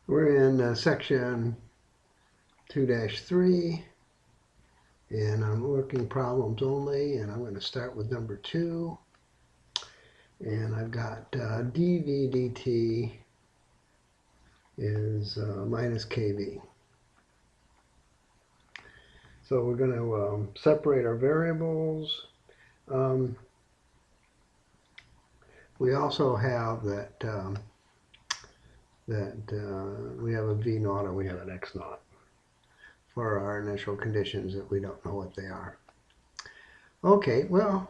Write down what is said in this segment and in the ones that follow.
We're in section 2-3, and I'm working problems only, and I'm going to start with number 2. And I've got dv dt is minus kv. So we're going to separate our variables. We also have that we have a v naught and we have an x naught for our initial conditions that we don't know what they are. Okay, well,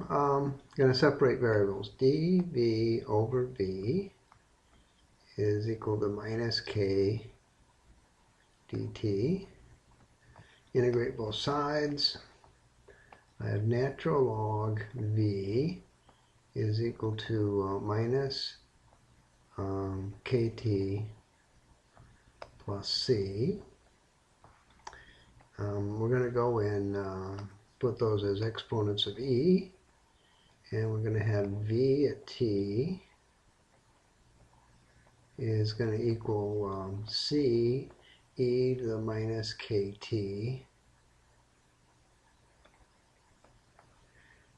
going to separate variables. dv over v is equal to minus k dt. Integrate both sides. I have natural log v is equal to minus kt plus c. We're going to go and put those as exponents of e, and we're going to have v at t is going to equal c e to the minus kt,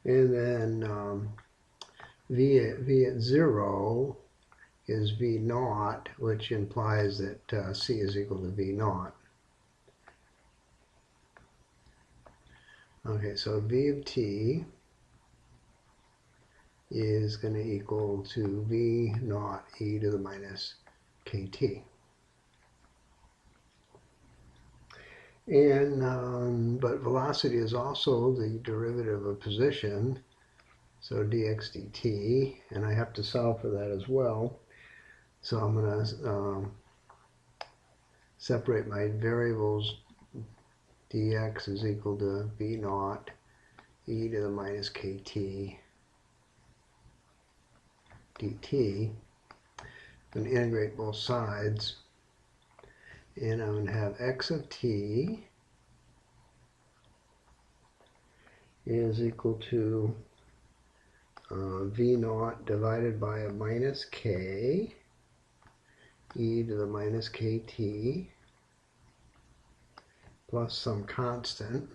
and then v at 0 is v naught, which implies that c is equal to v naught. Okay, so v of t is going to equal to v naught e to the minus kt. And but velocity is also the derivative of position, so dx dt, and I have to solve for that as well. So I'm going to separate my variables. Dx is equal to v naught e to the minus kt dt. I'm going to integrate both sides, and I'm going to have x of t is equal to v naught divided by a minus k e to the minus kt plus some constant.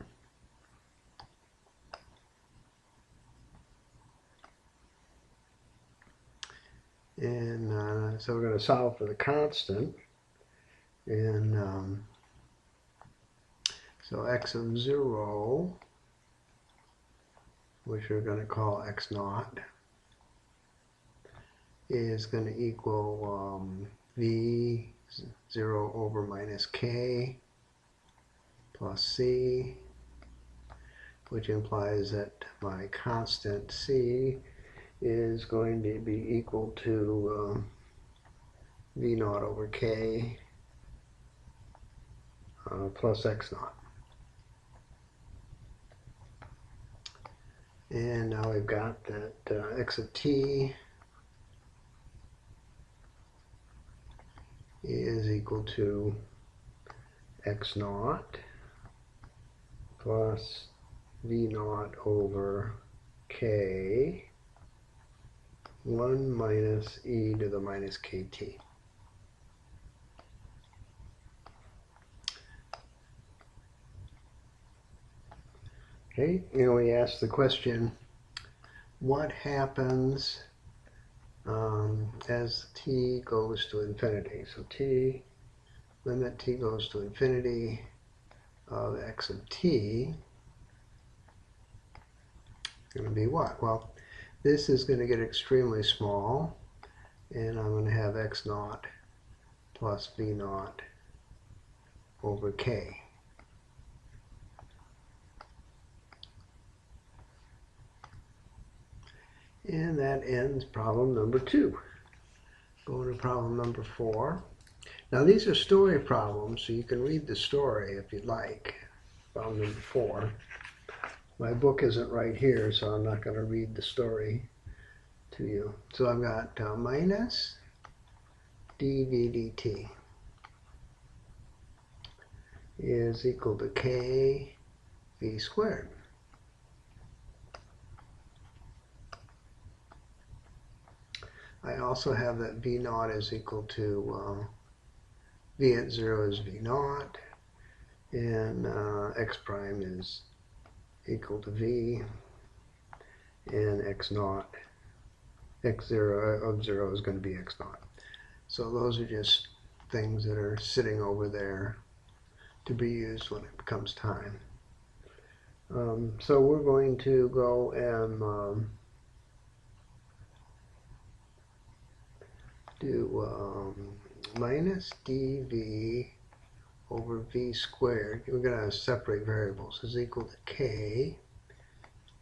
And so we're going to solve for the constant. And so x of 0, which we're going to call x naught, is going to equal v 0 over minus k plus c, which implies that my constant c is going to be equal to v naught over k plus x naught. And now we've got that x of t is equal to x naught plus v naught over k 1 minus e to the minus kt. Okay, and we ask the question, what happens as t goes to infinity? So limit t goes to infinity of x of t is going to be what? Well, this is going to get extremely small, and I'm going to have x naught plus v naught over k. And that ends problem number 2. Going to problem number 4. Now these are story problems, so you can read the story if you'd like. Problem number 4. My book isn't right here, so I'm not going to read the story to you. So I've got minus dv dt is equal to k v squared. I also have that v naught is equal to v at 0 is v naught, and x prime is equal to v, and x naught, x0 of 0 is going to be x naught. So those are just things that are sitting over there to be used when it becomes time. So we're going to go and do minus dv over v squared. We're going to separate variables. Is equal to k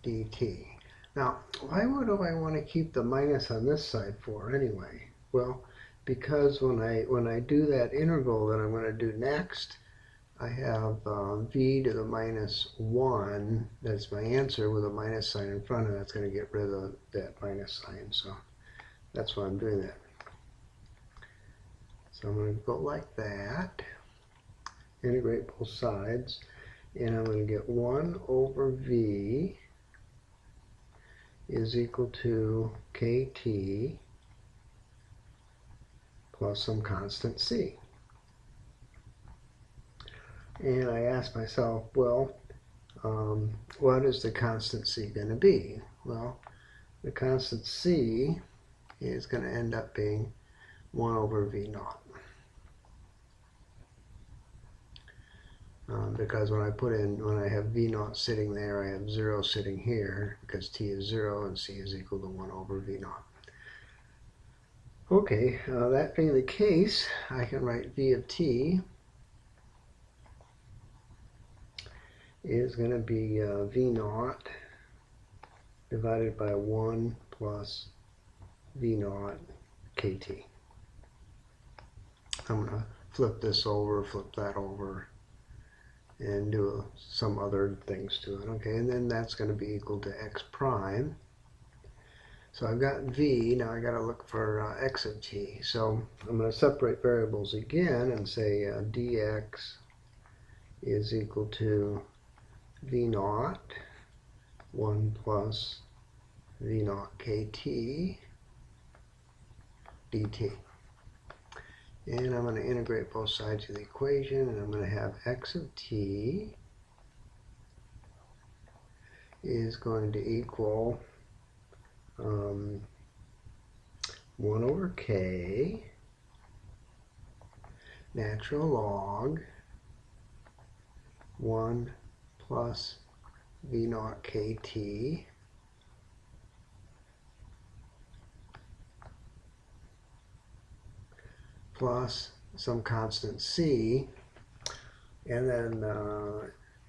dt. Now, why would I want to keep the minus on this side for anyway? Well, because when I do that integral that I'm going to do next, I have v to the minus 1. That's my answer with a minus sign in front, and that's going to get rid of that minus sign. So that's why I'm doing that. So I'm going to go like that, integrate both sides, and I'm going to get 1 over v is equal to kt plus some constant c. And I asked myself, well, what is the constant c going to be? Well, the constant c is going to end up being 1 over v naught. Because when I have v naught sitting there, I have 0 sitting here, because t is 0 and c is equal to 1 over v naught. Okay, that being the case, I can write v of t is going to be v naught divided by 1 plus v naught kt. I'm going to flip this over, flip that over, and do some other things to it. Okay, and then that's going to be equal to x prime. So I've got v, now I got to look for x of t. So I'm going to separate variables again and say dx is equal to v naught 1 plus v naught kt dt. And I'm going to integrate both sides of the equation, and I'm going to have x of t is going to equal 1 over k natural log 1 plus v naught kt plus some constant c, and then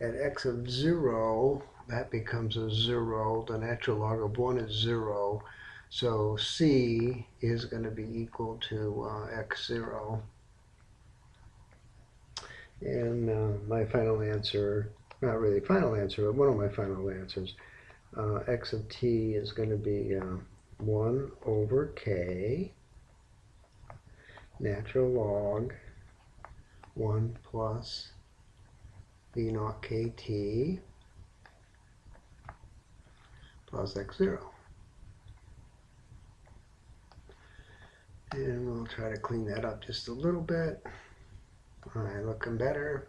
at x of 0, that becomes a 0. The natural log of 1 is 0, so c is going to be equal to x0. And my final answer, not really final answer, but one of my final answers, x of t is going to be 1 over k natural log 1 plus v naught kt plus x0. And we'll try to clean that up just a little bit. All right, looking better.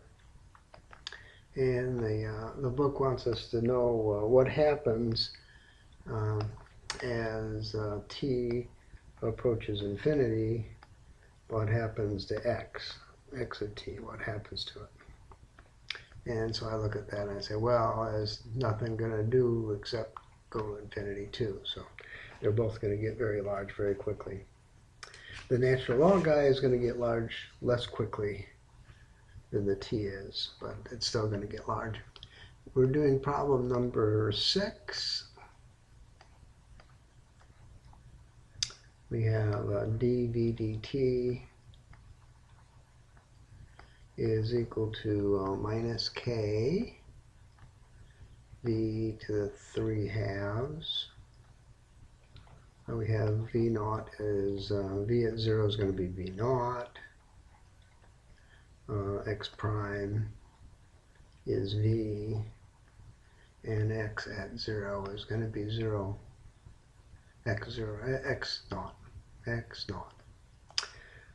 And the book wants us to know what happens as t approaches infinity. What happens to x of t, what happens to it? And so I look at that and I say, well, there's nothing going to do except go to infinity too. So they're both going to get very large very quickly. The natural log guy is going to get large less quickly than the t is, but it's still going to get large. We're doing problem number 6. We have dv dt is equal to minus k v to the 3/2. We have v naught is v at 0 is going to be v naught. X prime is v, and x at 0 is going to be 0. X naught.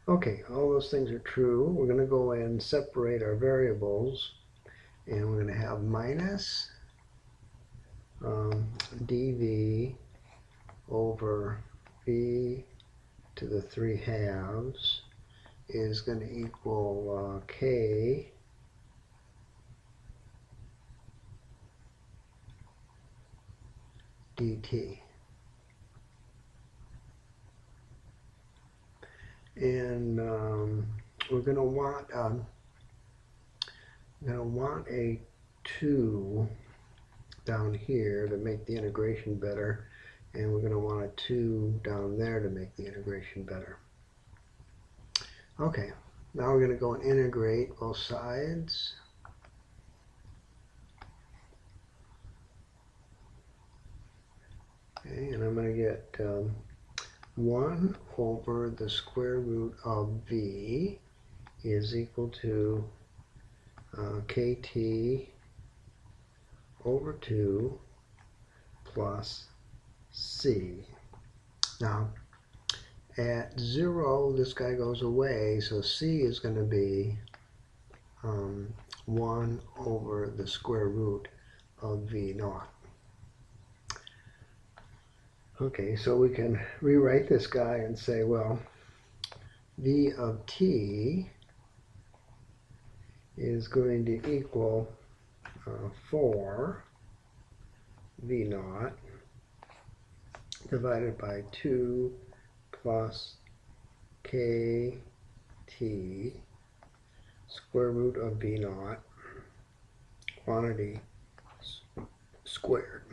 Okay, all those things are true. We're going to go and separate our variables, and we're going to have minus dv over v to the 3/2 is going to equal k dt. And we're going to want a 2 down here to make the integration better, and we're going to want a 2 down there to make the integration better. Okay, now we're going to go and integrate both sides. Okay, and I'm going to get 1 over the square root of v is equal to kt over 2 plus c. Now, at 0, this guy goes away, so c is going to be 1 over the square root of v naught. Okay, so we can rewrite this guy and say, well, v of t is going to equal 4 v naught divided by 2 plus kt square root of v naught quantity squared.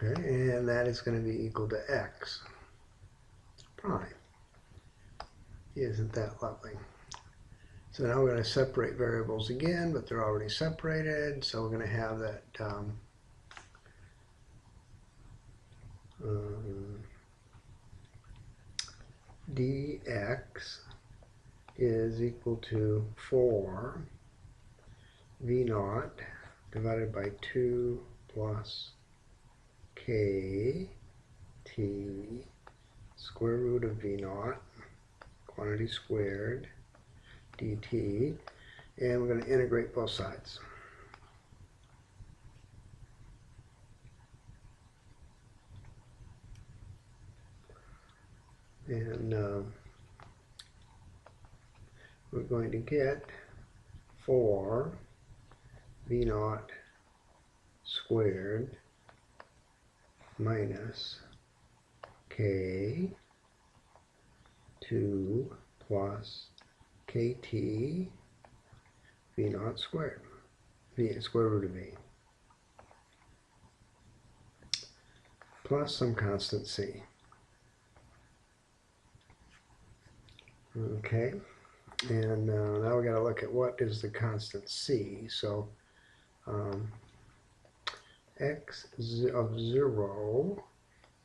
Okay, and that is going to be equal to x prime. Isn't that lovely? So now we're going to separate variables again, but they're already separated, so we're going to have that dx is equal to 4 v naught divided by 2 plus kt square root of v naught quantity squared dt, and we're going to integrate both sides. And we're going to get 4 v naught squared minus k 2 plus kt v naught squared, v square root of v, plus some constant c. Okay, and now we got to look at what is the constant c. So x of 0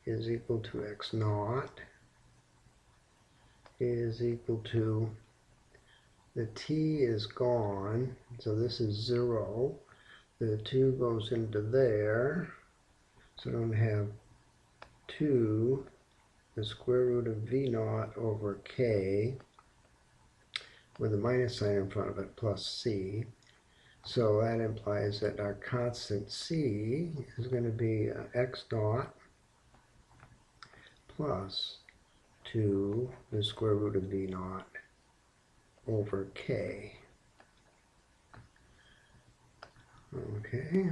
is equal to x naught is equal to, the t is gone, so this is 0. The 2 goes into there, so I'm going to have 2 the square root of v naught over k with a minus sign in front of it plus c. So that implies that our constant c is going to be x naught plus 2 the square root of v naught over k. Okay.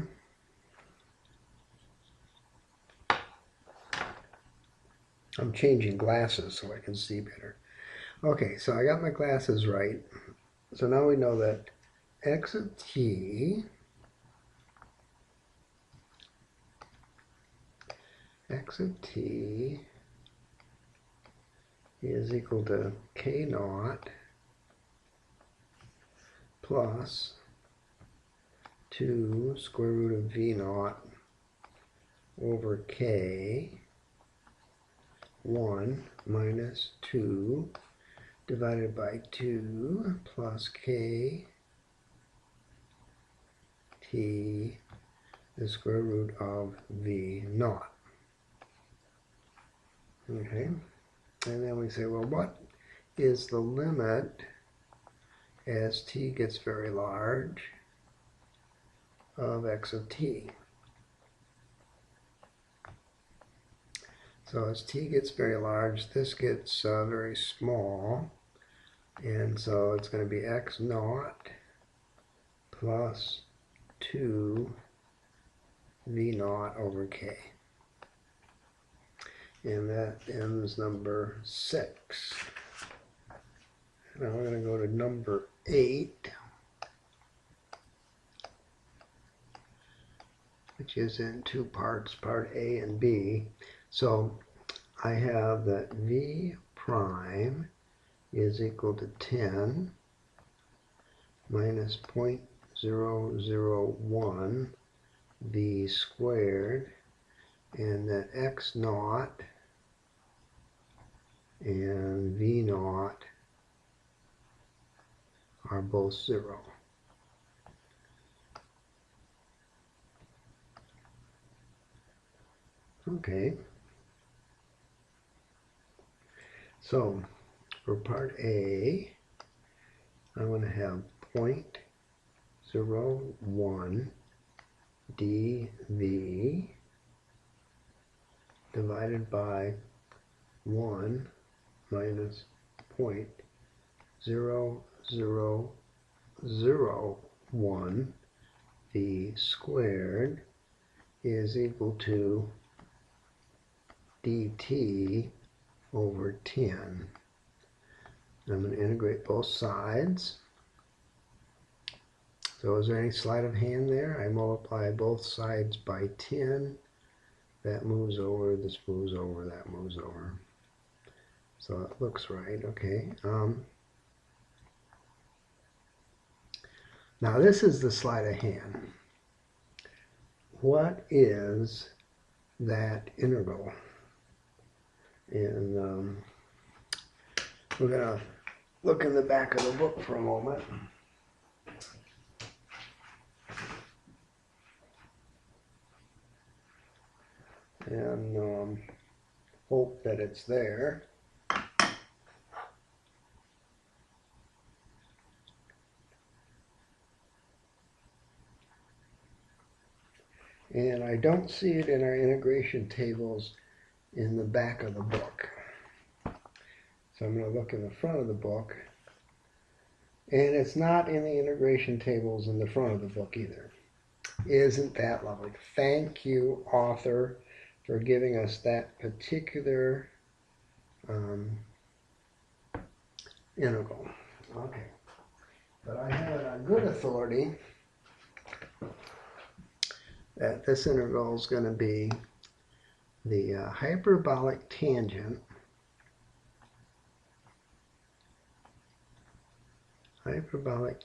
I'm changing glasses so I can see better. Okay, so I got my glasses right. So now we know that x of t is equal to k naught plus 2 square root of v naught over k 1 minus 2 divided by 2 plus k t the square root of v naught. Okay, and then we say, well, what is the limit as t gets very large of x of t? So as t gets very large, this gets very small, and so it's going to be x naught plus 2 v naught over k. And that ends number 6. Now we're going to go to number 8, which is in 2 parts, part A and B. So I have that v prime is equal to 10 minus 0.001 v squared, and that x naught and v naught are both 0. Okay. So for part A, I'm going to have 0.01 dv divided by 1 minus 0.0001 v squared is equal to dt over 10. I'm going to integrate both sides. So is there any sleight of hand there? I multiply both sides by 10. That moves over, this moves over, that moves over. So it looks right, okay. Now this is the sleight of hand. What is that integral? And we're going to look in the back of the book for a moment. And hope that it's there. And I don't see it in our integration tables in the back of the book. So I'm going to look in the front of the book. And it's not in the integration tables in the front of the book either. Isn't that lovely? Thank you, author, for giving us that particular integral. Okay. But I have it on good authority that this integral is going to be the hyperbolic tangent hyperbolic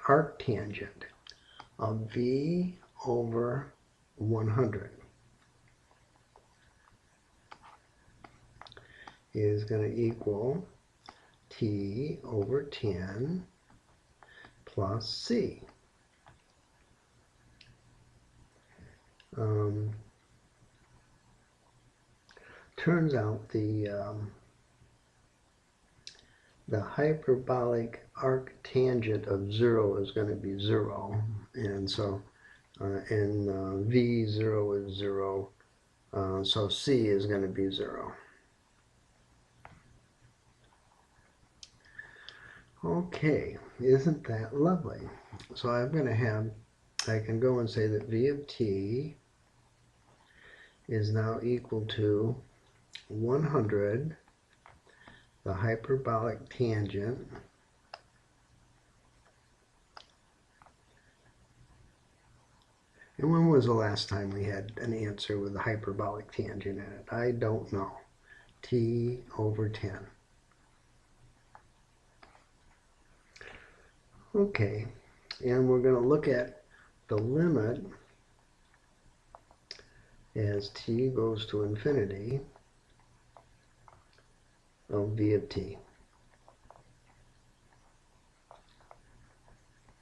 arctangent of v over 100 is going to equal t over 10 plus c. Turns out the hyperbolic arctangent of 0 is going to be 0, and so v0 is 0, so c is going to be 0. Okay, isn't that lovely? So I'm going to have, I can go and say that v of t is now equal to 100, the hyperbolic tangent, and when was the last time we had an answer with the hyperbolic tangent in it? I don't know. T over 10. Okay, and we're going to look at the limit as t goes to infinity of v of t.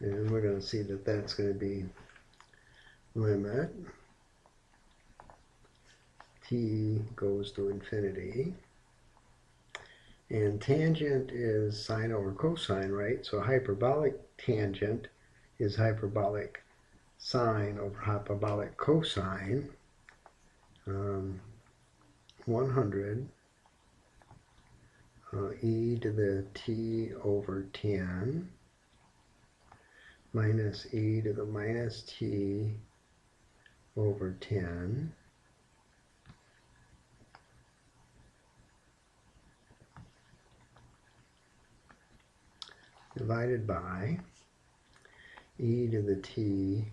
And we're going to see that that's going to be limit t goes to infinity. And tangent is sine over cosine, right? So hyperbolic tangent is hyperbolic sine over hyperbolic cosine. 100 e to the t over 10 minus e to the minus t over 10 divided by e to the t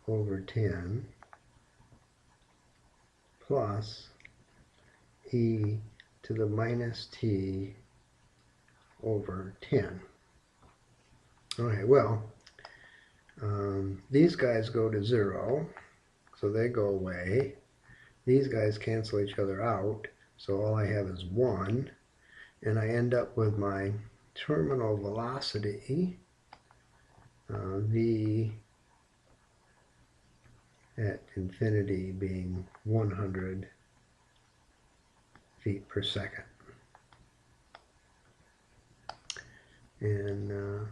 over 10 plus e to the minus t over 10. Okay, well, these guys go to 0, so they go away. These guys cancel each other out, so all I have is 1, and I end up with my terminal velocity, v at infinity being 100 feet per second. And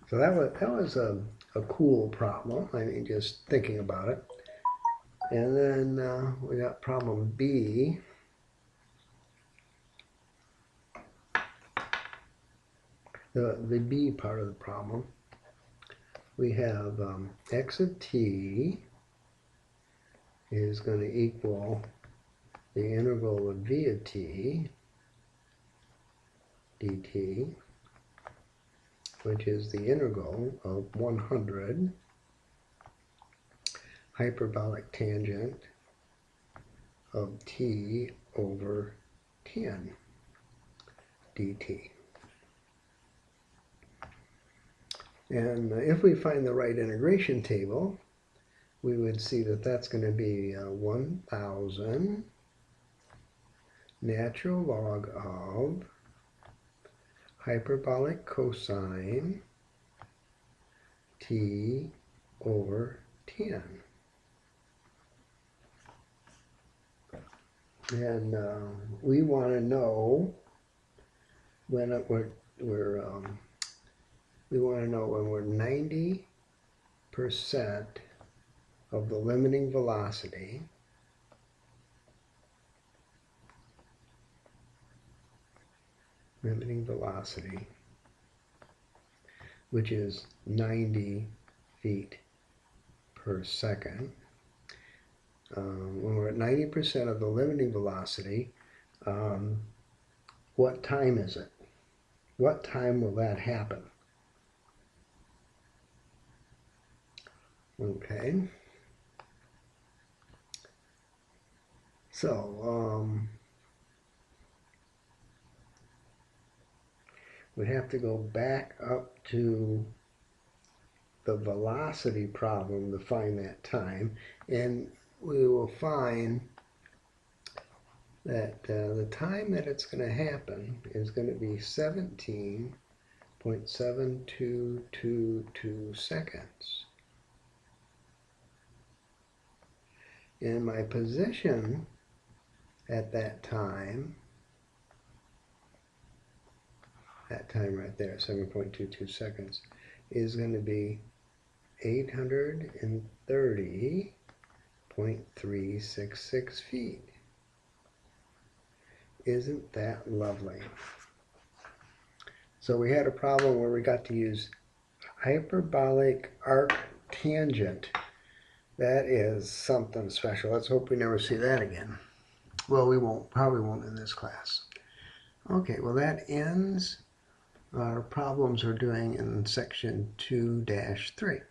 so that was a cool problem. I mean, just thinking about it. And then we got problem B. The B part of the problem. We have x of t is going to equal the integral of v of t dt, which is the integral of 100 hyperbolic tangent of t over 10 dt. And if we find the right integration table, we would see that that's going to be 1,000 natural log of hyperbolic cosine t over 10. And we want to know when we're 90% of the limiting velocity, which is 90 feet per second. When we're at 90% of the limiting velocity, what time is it? What time will that happen? Okay. So, we have to go back up to the velocity problem to find that time, and we will find that the time that it's going to happen is going to be 17.7222 seconds. And my position at that time right there, 7.22 seconds, is going to be 830.366 feet. Isn't that lovely? So we had a problem where we got to use hyperbolic arc tangent. That is something special. Let's hope we never see that again. Well, we won't, probably won't in this class. Okay, well that ends our problems we're doing in section 2-3.